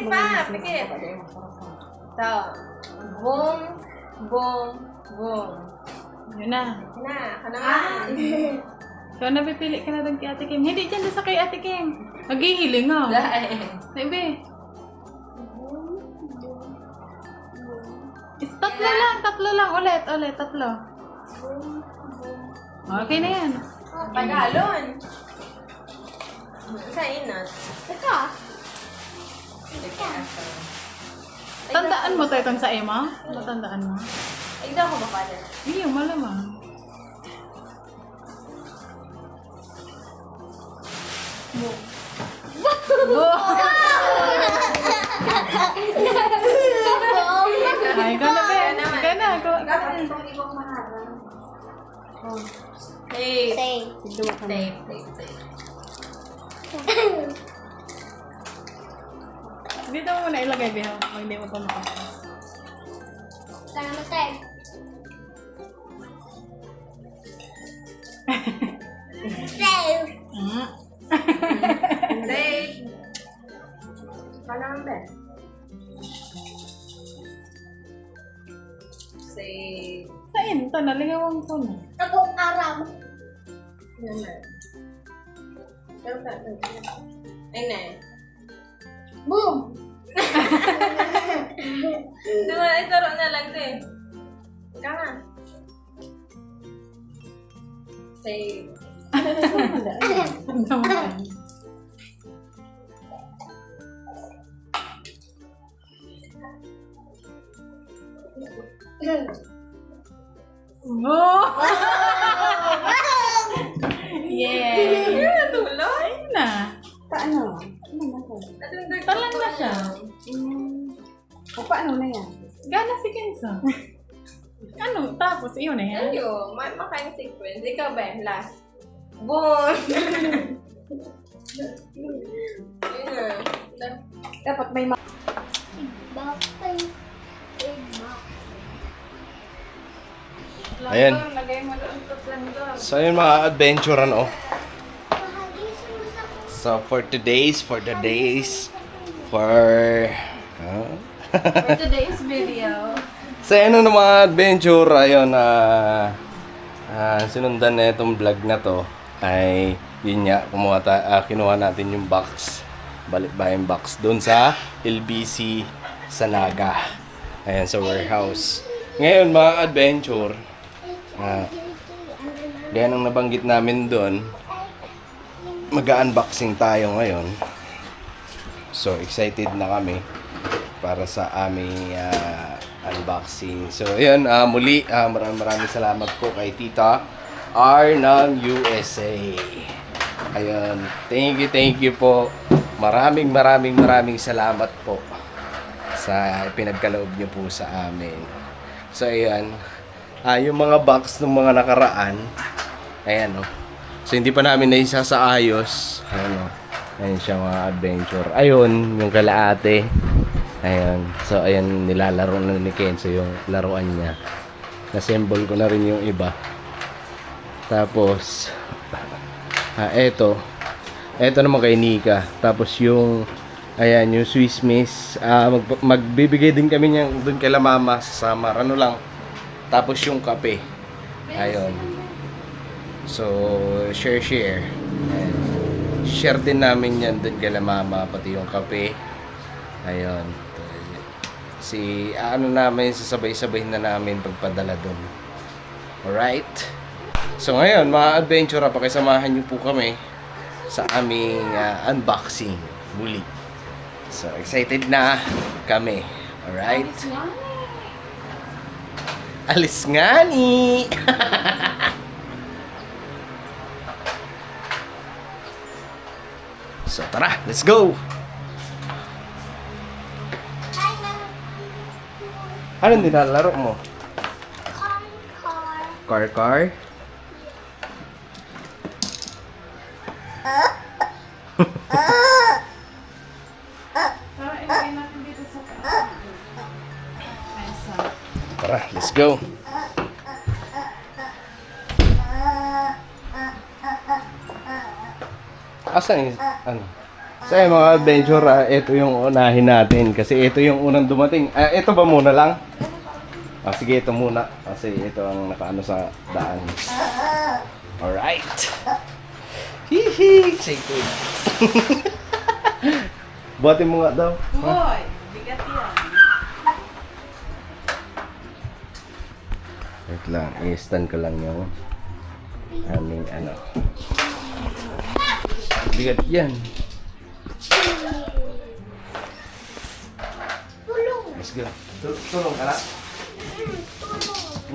pa, pikit. Ito. Boom, boom, boom. Yun na. Na, ako naman. So, napipili ka na doon kay Ate Kim. Hindi dyan sa kay Ate Kim. Naghihiling oh. Dahil. Sabi. Tatlo lang. Ulit, tatlo. Okay na yan. Tagalon. Sa inat. Teka. Tandaan mo to itong sa Emma? Tandaan mo? Ay, daw ko ba pala? Hindi, malamang. Ay, ikaw na, Ben. Ikaw na. Tape. Tape. Dito mo muna ilagay, Beho. O hindi mo pa makapas. Tape. Paano ba? Say. Saan? Ito, nalingawang ko na. Naman. Ay na. Boom! Diba, ituro na lang ito eh. Ikaw na. Say. Ang naman. Oh! Yay! Tuloy? Ayun na. Paano? Talan na siya. O paano na yan? Gana si Kenzo. Ano? Tapos, iyon na yan. Ayo, makain sequence. Ikaw ba? Last. Boom! Ayun na. Dapat may Ayan. Lagay mo doon doon. So yun mga adventure ano. So for the days, For today's video. so ano na mga adventure, ayun sinundan na itong vlog na to ay yun nga, kinuha natin yung box, balikbayang box doon sa LBC sa Naga. Ayan, sa warehouse. Ngayon mga adventure, gaya ng nabanggit namin doon, mag-unboxing tayo ngayon. So excited na kami para sa aming unboxing. So ayan, muli maraming salamat po kay Tita R ng USA. Ayun, thank you po. Maraming salamat po sa pinagkaloob niyo po sa amin. So ayan, yung mga box ng mga nakaraan, ayan o. So hindi pa namin naisasaayos. Ayan o. Ayan siya mga adventure. Ayun, yung kalaate. Ayan. So ayan, nilalaro na ni Kenzo yung laruan niya. Nassemble ko na rin yung iba. Tapos, eto naman kay Nika. Tapos yung, ayan, yung Swiss Miss. Magbibigay din kami niyan doon kay la Mama sa Samar. Ano lang. Tapos yung kape. Ayun. So, share. Ayan. Share din namin yan doon kay la Mama. Pati yung kape. Ayun. Namin, sasabay-sabay na namin pagpadala doon. Alright? So ngayon, mga adventure, pakisamahan niyo po kami sa aming unboxing muli. So, excited na kami. Alright? Alis nga ni! So, tara! Let's go! Anong nilalaro mo? Car? Ilagay natin dito sa mesa. Tara, let's go! Asan yung, ano? So yung mga adventure, ito yung unahin natin. Kasi ito yung unang dumating. Ito ba muna lang? Sige, ito muna. Kasi ito ang nakaano sa daan. Alright. Hihi! Excited. Buhatin mo nga daw. Hoy, bigat yan. Wait lang, i-stand ko lang yung aming ano. Bigat yan. Let's go. Tulong ka na?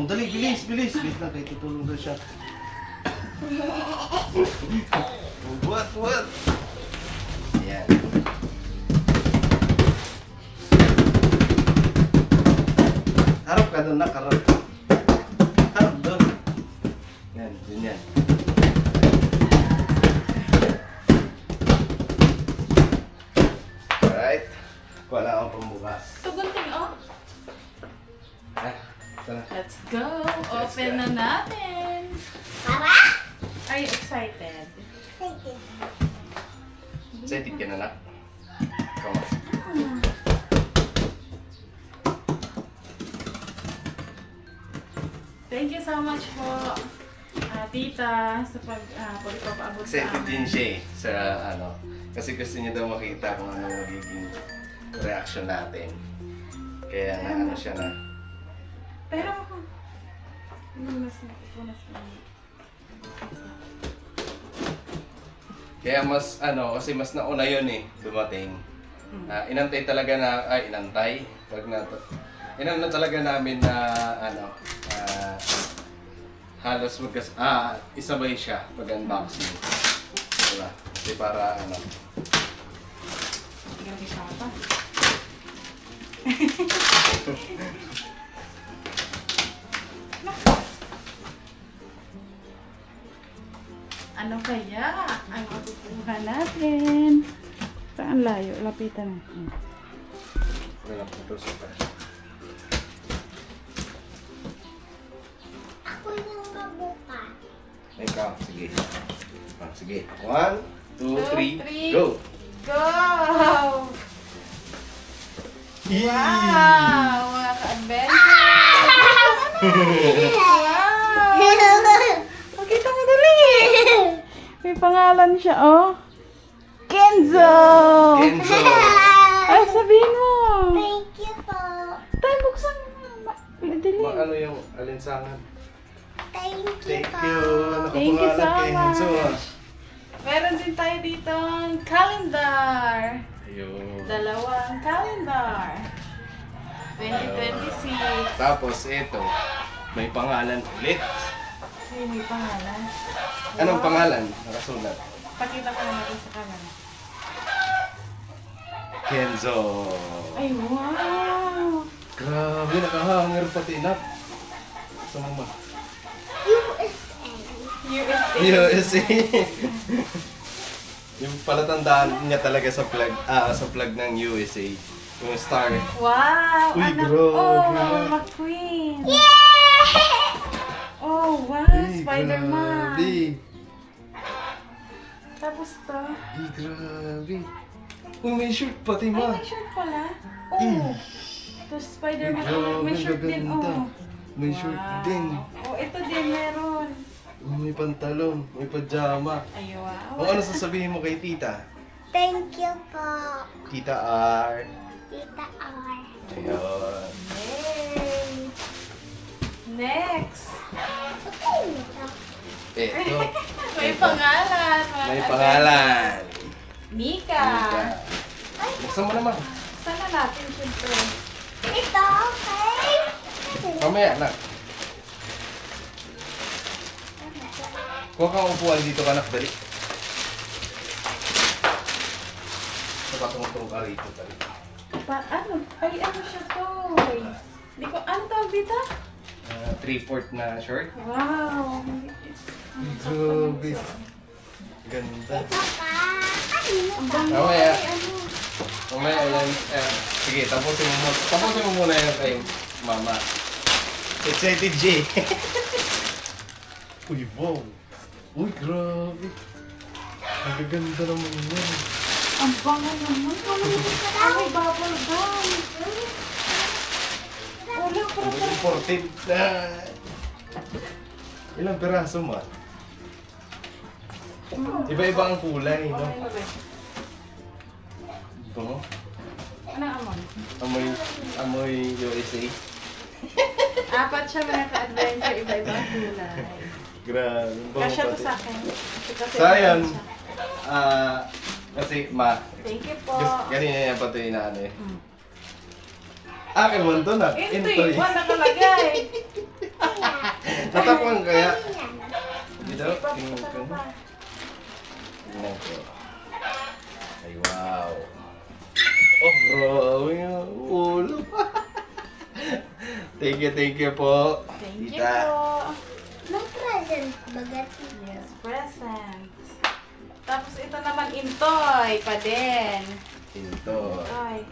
Dali, bilis, bilis. Bilis lang kayo, tutulong daw siya. What? Ayan. Harap ka doon, nakarap. Harap doon. Yan, yun yan. Alright. Wala akong pambukas. Tugunting, oh. Sana. Let's go. Open na natin. Are you excited? Excited ka na na? Come on. Thank you so much po, tita, sa pagpapaabot sa Excited din amin. siya eh, sa ano. Kasi gusto niya daw makita kung ano magiging reaction natin. Kaya na ano siya na. Pero, mas Kaya mas ano, kasi mas nauna yun eh, dumating. Inantay talaga na, inantay. Inano talaga namin na ano, halos isabay siya pag-unboxing. Diba? Kasi para ano. Grabe siya pa. Ano kaya ang matutuhan natin? Saan layo? Lapitan natin. Wala pa ito sa Ako yung mabuka. Ikaw, sige. Sige. 1, 2, 3, go! Go! Wow! Mga ka-adventure! Wow! Pakita mo dali! May pangalan siya, oh. Kenzo! Kenzo! Ay, sabihin mo! Thank you po. Tayo, buksan mo. Dali. Ano yung alinsangan? Thank you Thank po. you! Thank you so Kenzo. much. Meron din tayo dito ang calendar. Ayun. Dalawang calendar. 2026. Tapos ito, may pangalan ulit. Ay, may pangalan. Anong Wow. pangalan? Nakasulat. Pakita ko na natin sa camera. Kenzo. Ay, wow! Grabe, nakahanger pati na. Sa mama. USA. USA. Yung palatandaan niya talaga sa plug ng USA. Yung star. Wow! Uy, anak grabe. ko! McQueen! Oh, wow! Spider-Man! Grabe. Tapos to. Ay, grabe. Uy, may shirt pati Ay, ma. may shirt pala. Oh! Tapos Spider-Man. Grabe, May shirt din, gaganda. oh. May shirt din. Oh, ito din meron. May pantalon, may pajama. Ay, wow. O ano sasabihin mo kay tita? Thank you po. Tita R. Tita R. Ayun. Yay! Next! Ito. May pangalan. mga May ka- pangalan. Mika. Buksan mo naman. Sana natin siyempre. Ito, okay? Mamaya na. Kuha kang upuan dito ka, dali. Napatungtong ka rito, dali. Ano? Ay, ano siya to? Hindi ko, ano tawag dito? 3/4 na short. Wow! Grabe. Ganda. Papa, kanino Ang pa? bango. Mamaya. Ay, ano? Mamaya yan. Sige, tapusin mo muna yan kay mama. Excited, Jay. Uy, wow. Uy, grabe. Ang gaganda naman yan. Ang bango naman. Ay, bubble gum. Wala, Ang imported na. Ilang piraso ma? Iba-iba ang kulay, no? Bango. Ano amon? Amoy USA. Apat siya mga ka-adventure, iba-iba ang kulay. Grabe. bango Kasya to pati. sa akin. Kasi Sayang. apat siya. Kasi ma, Thank you po. kanina yan pati na ano eh. Akin mo ito na. Intoy, one nakalagay. Natapang kaya. Dito, Sipa, tingnan sipa, ko. sipa. Tingnan ko. Ay, wow. Oh, bro. Yung ulo. Thank you po. Thank you Tita. po. May present bagati. Yes, present. Tapos ito naman intoy pa din. Ito. Ay,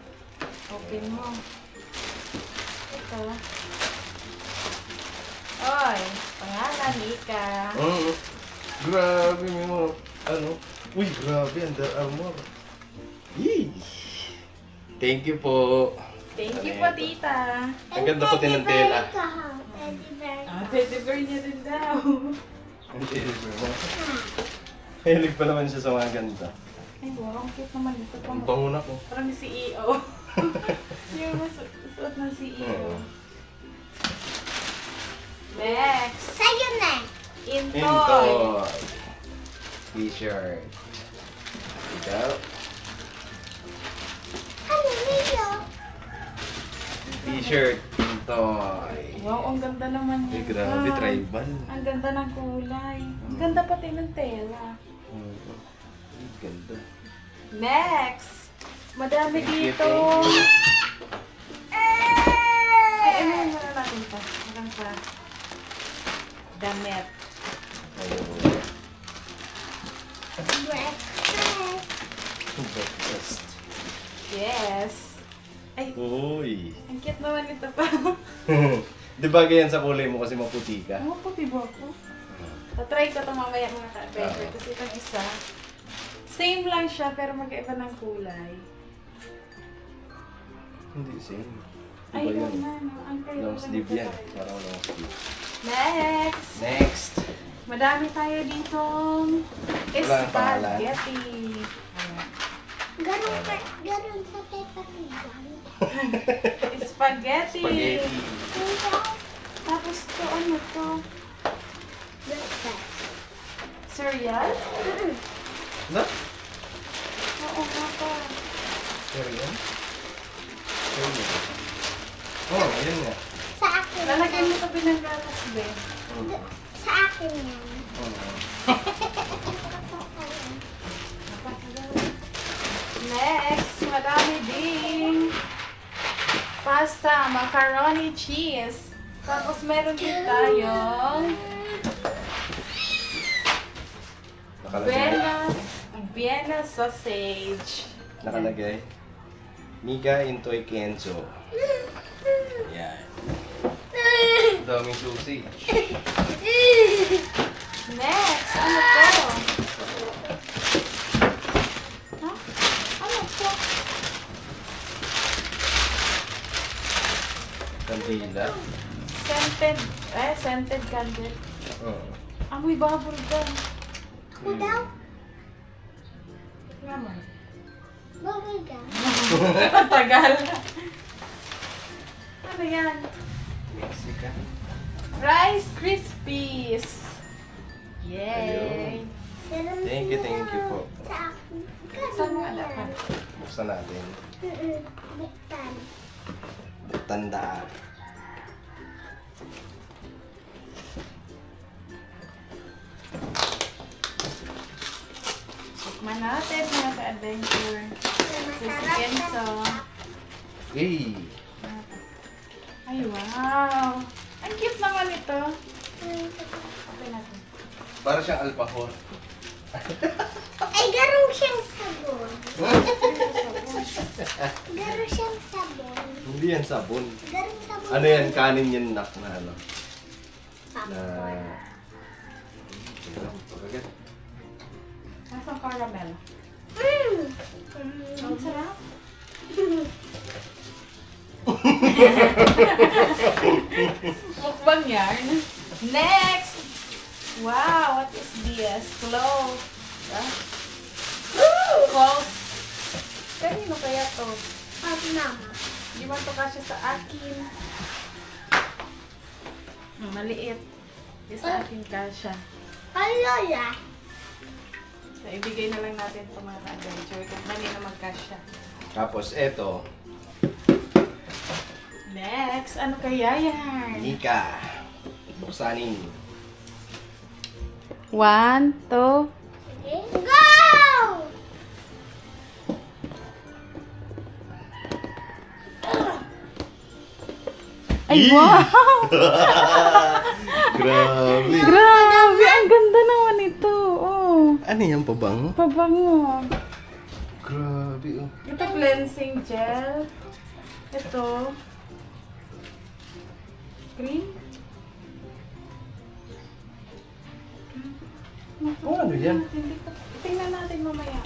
open mo. Ito. Oy, pangalan ni Ika. Grabe mo. Ano? Uy, grabe. Under Armour. Yee. Thank you po. Thank you Ano po, ito? tita. Ang ganda pati ng tela. Teddy bear. Ah, teddy bear niya din daw. Ang tela mo. Hilig pa naman siya sa mga ganda. Ay, wow, ang cute naman ito. Ang bango na ko. Parang ni CEO. Yung suot ng CEO. Next. Sa'yo na. Intoy. Intoy. T-shirt. Ikaw. Ano niyo? T-shirt. Intoy. Wow, ang ganda naman Ay, yan. grabe. Wow. Tribal. Ang ganda ng kulay. Ang ganda pati ng tela. Ay, ganda. Next. Madami Thank you, dito. thank you. Ay, ano yung muna natin pa? Parang pa. Damit. Ayun. Breakfast. Breakfast. Yes. Ay, Uy. ang cute naman ito pa. Di ba ganyan sa kulay mo kasi maputi ka? Ano puti ba ako? Tatry ko ito mamaya mga ka-adventure kasi itong isa. Same lang siya pero magkaiba ng kulay. Hindi, same. Ay, Iba yun yun. na. No? Ang kayo Long sleeve yan. Parang long sleeve. Next! Next. Madami tayo dito. Wala ang pangalan. Spaghetti. Ayan. Ganun sa Peppa Pig. Spaghetti. Spaghetti. Tapos to, ano to? Breakfast. Cereal? Na? Oo nga pa. Pero yan? Pero yan. Oh, ayun nga. Sa akin. Lalagay mo sa binanggalas, be. Sa akin yan. Next, madami ding pasta, macaroni, cheese. Tapos meron din tayong Nakalagay. Vienna sausage. Nakalagay. Miga Intoy Kenzo. Yan. Daming sausage. Next, ano to? Ha? Ano to? Kandila. Scented candle. Oh. Amoy bubble gum. Ano daw? Naman. Bubble gum. Tagal. Ano yan? Mexican. Rice Krispies. Yay! Meron Thank you po. sa akin. Saan mo anak ka? Buksan natin. Buktan. Tandaan. Tikman natin mga ka-adventure. Si Kenzo. Hey! Ay, wow! Ang cute naman ito. Okay natin. Para siyang alpahor. Ay, garong siyang sabon. Garong siyang sabon. Hindi yan sabon. Garong sabon. Ano yan? Kanin yan nak na ano? Na... Popcorn. Pagkagat. Nasaan caramel? Ang sarap. Mukbang yarn. Next! Wow, what is this? Clove. Clove. Kanino kaya to? At mama. Di man to kasya sa akin. Maliit. Di sa akin kasya. Kay Lola. So, ibigay na lang natin ito mga ka-adventure kung kanino magkasya. Tapos eto, Next, ano kaya yan? Nika. Buksanin. 1, 2, Okay. Go! ay wow! Grabe. Grabe, ang ganda naman ito. Oh, Ano yung pabango? pabango. Grabe oh. Ito cleansing gel. Ito. Cream. Oh, ano yan? Hindi ko. Tingnan natin mamaya.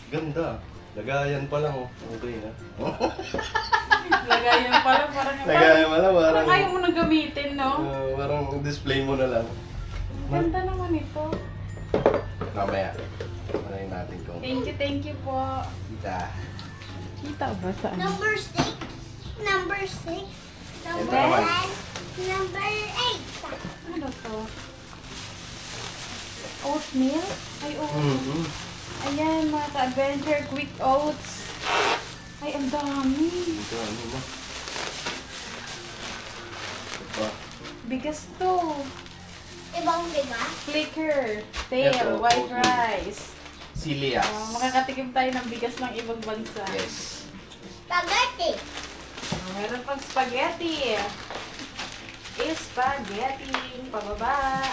Ganda. Lagayan pa lang oh. Okay na. Lagayan pala, parang Lagayan pa lang, parang ayaw mo na gamitin, no? parang display mo na lang. Ganda naman ito. Mamaya. Manayin natin kung Thank you po. kita. Kita ba saan? Number 6. Number 6. Number Ito naman. 9. Number 8. Ano to? Oatmeal? Ay, oatmeal. Mm-hmm. Ayan, mga ka-adventure, quick oats. Ay, ang dami. Ito, ano mo? Ito. Bigas to. Ibang diba? Flicker, tail, Ito, white oatmeal. rice. Silias. Makakatikim tayo ng bigas ng ibang bansa. Yes. Spaghetti. Meron pang spaghetti. Spaghetti. Pababa.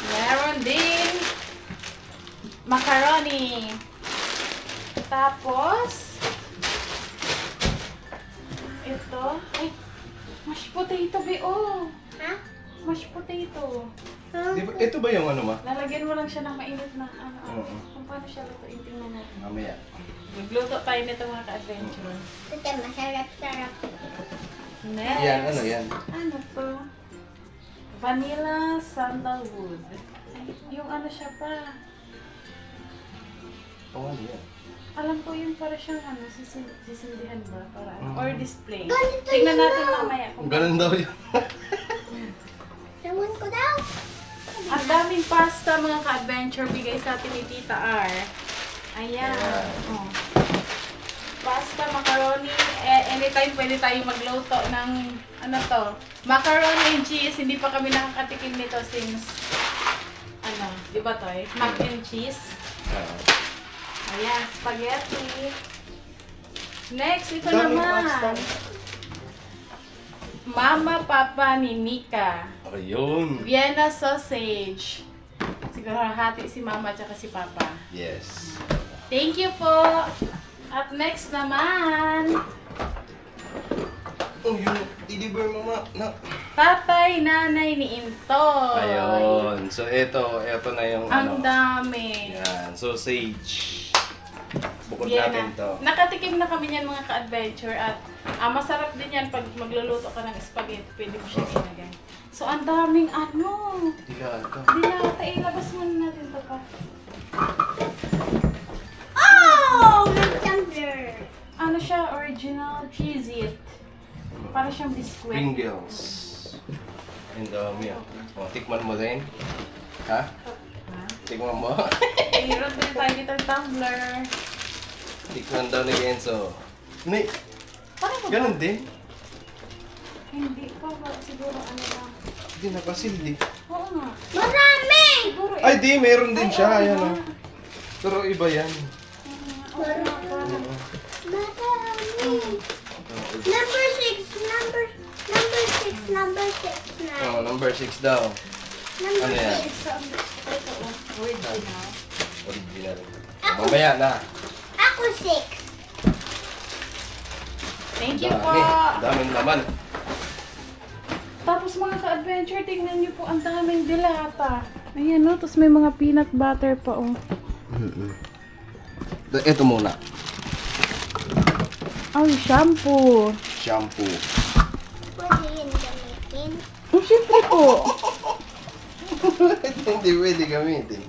Meron din macaroni. Tapos, ito. Ay, mashed potato, B.O. Ha? Mashed potato. Di ba, ito ba yung ano ma? Lalagyan mo lang siya ng mainit na ano. Oo. Kung paano siya lutuin, tingnan natin. Mamaya. Magluto tayo nito mga ka-adventure. Ito, masarap-sarap. Next. Yan, ano yan? Ano to? Vanilla sandalwood. Ay, yung ano siya pa. Oh, ano yan? Alam ko yung para siyang ano, sisindihan ba? Para, or display. Ganito Tingnan yun natin daw. mamaya. Kung Ganun daw yun. Naman ko daw. ang daming pasta mga ka-adventure bigay sa atin ni Tita R. Ayan. Ayan. Oh. Pasta, macaroni, anytime pwede tayo magluto ng ano to, macaroni and cheese. Hindi pa kami nakakatikim nito since ano, di ba to mac and cheese. Ayan, spaghetti. Next, ito Daming naman. pasta. Mama Papa ni Mika. Ayun. Vienna sausage. Siguro hati si Mama at si Papa. Yes. Thank you po. At next naman, Oh, yung deliver mama. Na. Tatay Nanay ni Intoy. Ayun. So, ito na yung Ang ano. dami. Yan. Sausage. Bukod Yan natin to. Nakatikim na kami niyan mga ka-adventure at masarap din yan pag magluluto ka ng spaghetti. Pwede mo siya ilagay. So, ang daming ano. Dilata. Dilata, ilabas muna natin ito pa. Oh! May tumbler. Ano siya? Original cheese it. Para siyang biskwit. Pringles. Ang dami ah. Oh, tikman mo din. Ha? Ha? Tikman mo. Mayroon din tayo dito ng tumbler. Tikman daw ni Enzo. Ni, Parang ba? ganun din. Hindi pa ba? Siguro ano lang. Hindi nakasildi. Oo nga. Marami! Siguro Ay, di. Meron din siya. oo Ayan nga. oh. Pero iba yan. Oo nga, parang. Marami. Number 6. Number 6. Number 6 na. Oh, number 6 daw. Number Ano yan? 6. Ito, original. Original. Ako. Mamaya na. Ako 6. Thank you po. Daming laman. Tapos mga ka-adventure, tingnan niyo po, ang daming dilata. Ayan no, tapos may mga peanut butter pa oh. Ito muna. Ay, shampoo. Shampoo. Pwede yun gamitin. Oh, syempre po. Hindi pwede gamitin.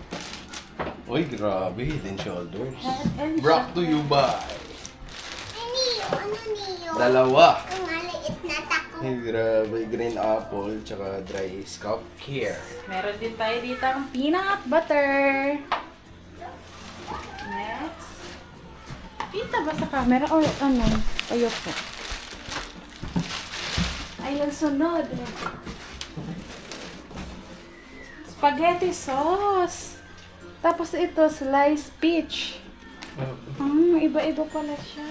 Uy, grabe. Head and Shoulders. Brought to you by Niyo, ano niyo? dalawa. Ang maliit na tako. Ay, grabe. Green apple, tsaka dry scalp care. Meron din tayo dito ang peanut butter. Next. Kita ba sa camera or ano? Ayoko. Ayun, sunod. Spaghetti sauce. Tapos ito, sliced peach. Iba-iba pala siya.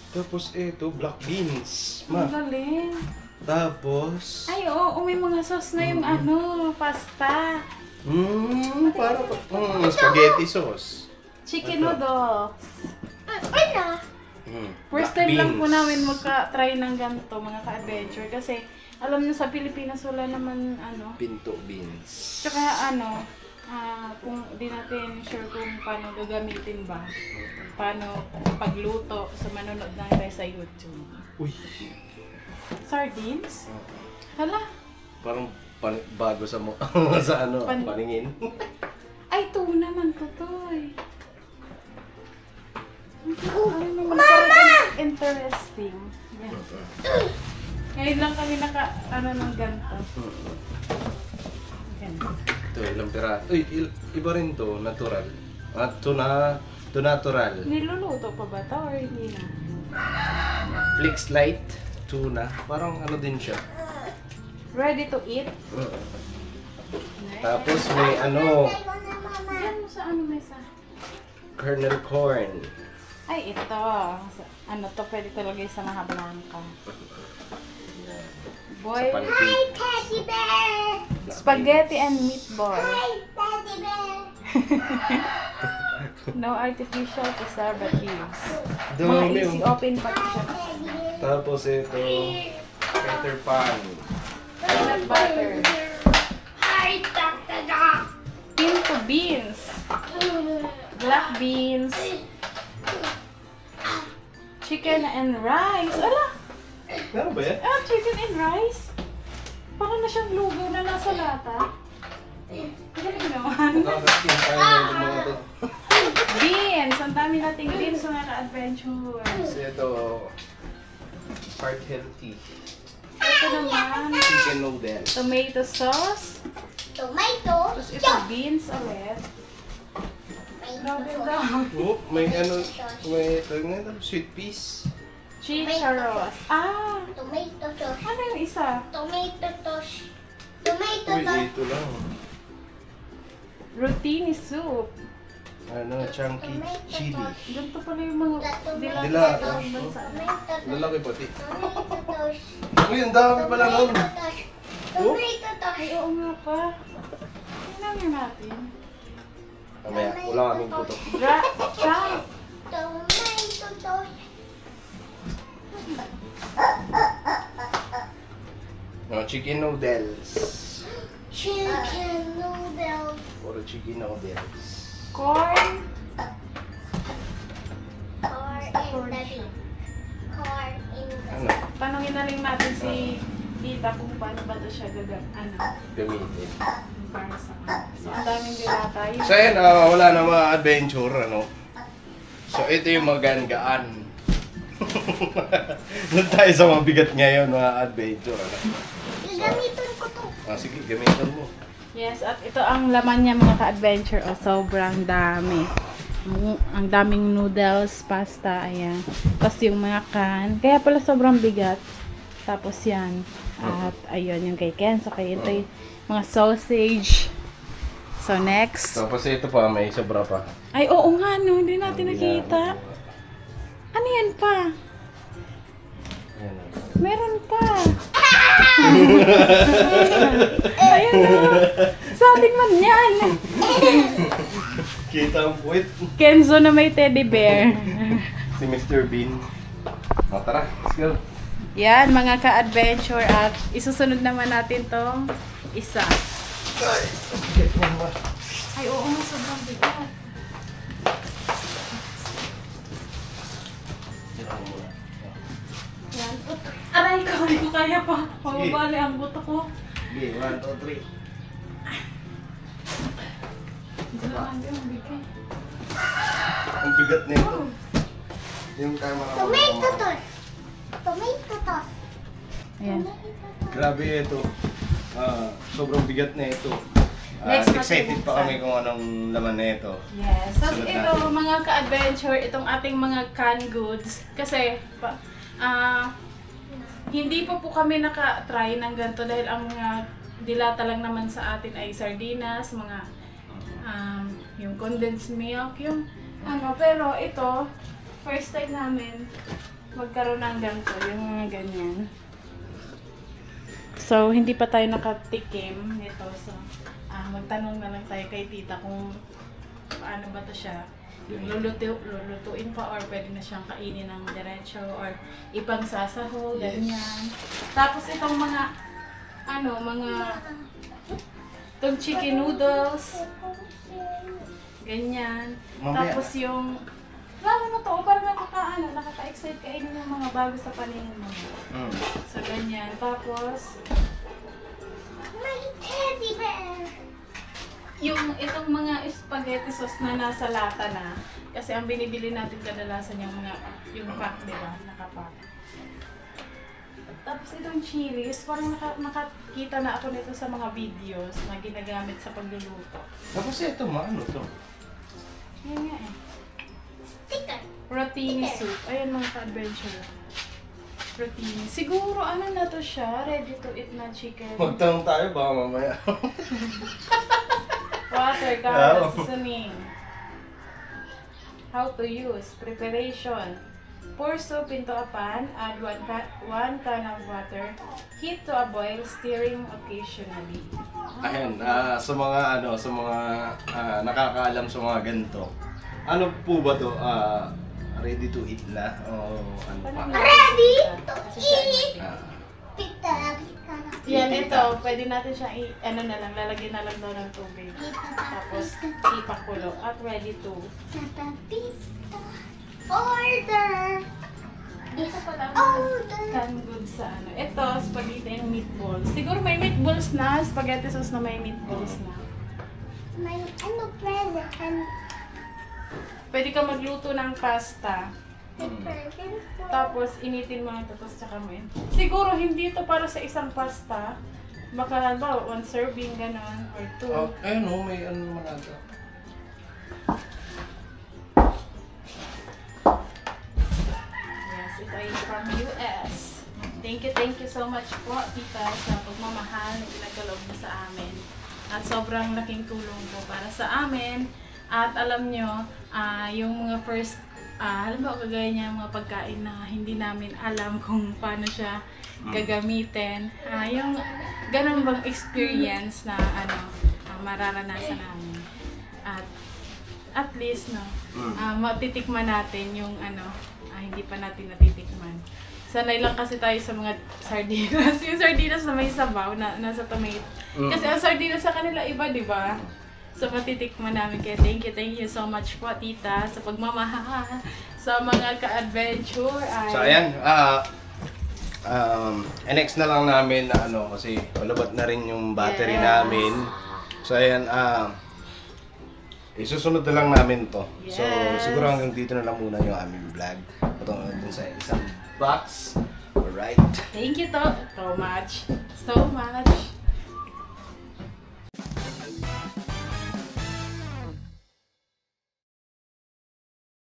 Tapos ito, black beans. Ang Ma. galing. Tapos... Ay, oo, may mga sauce na yung ano, pasta. Para spaghetti sauce. Chicken noodles. Ano? First Black time lang po beans. namin magka-try ng ganito, mga ka-adventure. Kasi, alam nyo sa Pilipinas, wala naman, ano, Pinto beans. tsaka ano, kung di natin sure kung paano gagamitin ba, paano pagluto sa manonood na tayo sa YouTube. Uy. Sardines? Hala, Parang bago sa mo sa ano, paningin. ay, tuna man to, toy. Ano naman, parang interesting. Yan. Ngayon lang kami ano ng ganito. Ganito. Ito, ilang piraso. Uy, iba rin to, natural. To natural. Niluluto pa ba ito or hindi na? Flix light, tuna. Parang ano din siya. Ready to eat? Tapos may ano, Tayo na mama. Yan mo sa ano mesa. kernel corn. Ay, ito. Ano to, pwede talaga sa mga blanca. Boy, Sa pancake. Hi, teddy bear. spaghetti and meatball. Hi, teddy bear. No artificial preservatives. Mga Dami easy oh. open pa siya. Teddy bear. Tapos ito, Peter Pan. Peanut butter. Hi, Dr. Dog. Pinto beans. Black beans. Chicken and rice. Ala! Ano ba yan? Chicken and rice? Parang na siyang lugaw na nasa lata. Galing naman. Nakakasin tayo ng mga to. Beans! Ang dami nating beans sa mga adventure. Tapos ito, heart healthy. Ito naman, Chicken noodles. tomato sauce. Tomato. Tapos ito, beans ulit. Grabe daw. Oh, may ano, may sweet peas. Chicharos. Ah! Tomato sauce. Ano yung isa? Tomato sauce. Tomato Uy, sauce. ito lang. Rotini soup. Ano, chunky chili. Ganito pala yung mga Dila. dilata sa ibang bansa. Tomato sauce. Lalaki pati. Tomato sauce. Uy, ang dami pala nun. Tomato sauce. Tomato sauce. Ay, oo nga pa. Tingnan nga natin. Mamaya, wala kaming puto. Chunk. Tomato sauce. No, chicken noodles. Chicken noodles. Puro chicken noodles. Corn. Corn in the beef. Corn in the Ano, Tanungin na lang natin si Tita kung paano ba ito siya gamitin. para sa So, ang daming dilata. Yun. So yan, wala na mga adventure, ano. So ito yung magaan-gaan. Doon tayo sa mabigat ngayon, mga adventure, ano. Gagamitin ko to. Sige, gamitan mo. Yes, at ito ang laman niya mga ka-adventure. O, sobrang dami. Ang daming noodles, pasta, ayan. Tapos yung mga can. Kaya pala sobrang bigat. Tapos yan. At ayun, yung kay Ken. So, kay ito yung mga sausage. So, next. Tapos ito pa, may sobra pa. Ay, oo nga, no. Hindi natin nakita. Ano yan pa? Yan, Meron pa. Ayun na. Sa ating man yan. Kita ang puwit. Kenzo na may teddy bear. Si Mr. Bean. O, tara, let's go. Yan, mga ka-adventure. At isusunod naman natin tong isa. Ay, get mo ba? Ay, oo nga, sobrang bigat. Yan. Aray ko, hindi ko kaya pa. Pababali ang buto ko. Okay, 1, 2, 3. Hindi ang bigay. Ang bigat na ito. Yung camera ko. Tomato toss. Tomato toss. Ayan. Grabe ito. Sobrang bigat na ito. Next, Excited pa matibuksan. kami kung anong laman na ito. Yes. Tapos Sunod ito, natin. mga ka-adventure, itong ating mga canned goods. Kasi, hindi pa po kami naka-try ng ganito dahil ang mga dilata lang naman sa atin ay sardinas, mga yung condensed milk, yung pero ito, first time namin magkaroon ng ganito, yung mga ganyan. So, hindi pa tayo nakatikim nito. So, magtanong na lang tayo kay tita kung paano ba to siya. Yung lulutuin pa or pwede na siyang kainin ng diretso or ipang sasaho, ganyan. Tapos itong mga, itong chicken noodles, ganyan. Mamaya. Tapos yung, lalo na to, parang nakaka-excite kainin ng mga bago sa paningin mo. So, ganyan. Tapos, My teddy bear. yung itong mga spaghetti sauce na nasa lata na, kasi ang binibili natin kadalasan yung pack, di ba? Nakapack. Tapos itong chilies, parang nakakita na ako nito sa mga videos na ginagamit sa pagluluto. Tapos ito, ano to? Yan nga eh. Sticker. Rotini soup. Ayan mga ka-adventure. Rotini. Siguro na to siya? Ready to eat na chicken. Magtanong tayo, baka mamaya. Water, carrots, seasoning. How to use. Preparation. Pour soup into a pan. Add 1 can of water. Heat to a boil, stirring occasionally. Ayan, sa mga nakakaalam sa mga ganito. Ano po ba to? Ready to eat na? O ano pa? Ready to eat. Ah, Pita. Yan, ito. Pwede natin siya lalagyan na lang daw ng tubig. Tapos, ipakulo. At ready to. Pista. Order. Ito pala Order. canned goods sa Ito, spaghetti and meatballs. Siguro may meatballs na. Spaghetti sauce na may meatballs na. May present. Pwede ka magluto ng pasta. May present. Tapos, initin mo ito, tapos tsaka mo yun. Siguro, hindi ito para sa isang pasta. Baka, ba, 1 serving, gano'n, or 2. ayun o, may ano naman ata. Yes, ito ay from US. Thank you so much po, tita, sa pagmamahal na pinagkaloob mo sa amin. At sobrang laking tulong po para sa amin. At alam nyo, yung mga first, halimbawa kagaya niya, mga pagkain na hindi namin alam kung paano siya gagamitin. Yung ganun bang experience na mararanasan namin. At least, matitikman natin yung hindi pa natin natitikman. Sanay lang kasi tayo sa mga sardinas. Yung sardinas na may sabaw, nasa tomato. Kasi ang sardinas sa kanila iba, di ba? So, matitikman namin. Kaya thank you so much po, tita, sa pagmamahal sa mga ka-adventure. So ayan, next na lang namin na kasi malabat na rin yung battery Yes. namin. So ayan, isusunod na lang namin to. So Yes. siguro hanggang dito na lang muna yung aming vlog. Ito dun sa isang box. Alright. Thank you so much. So much.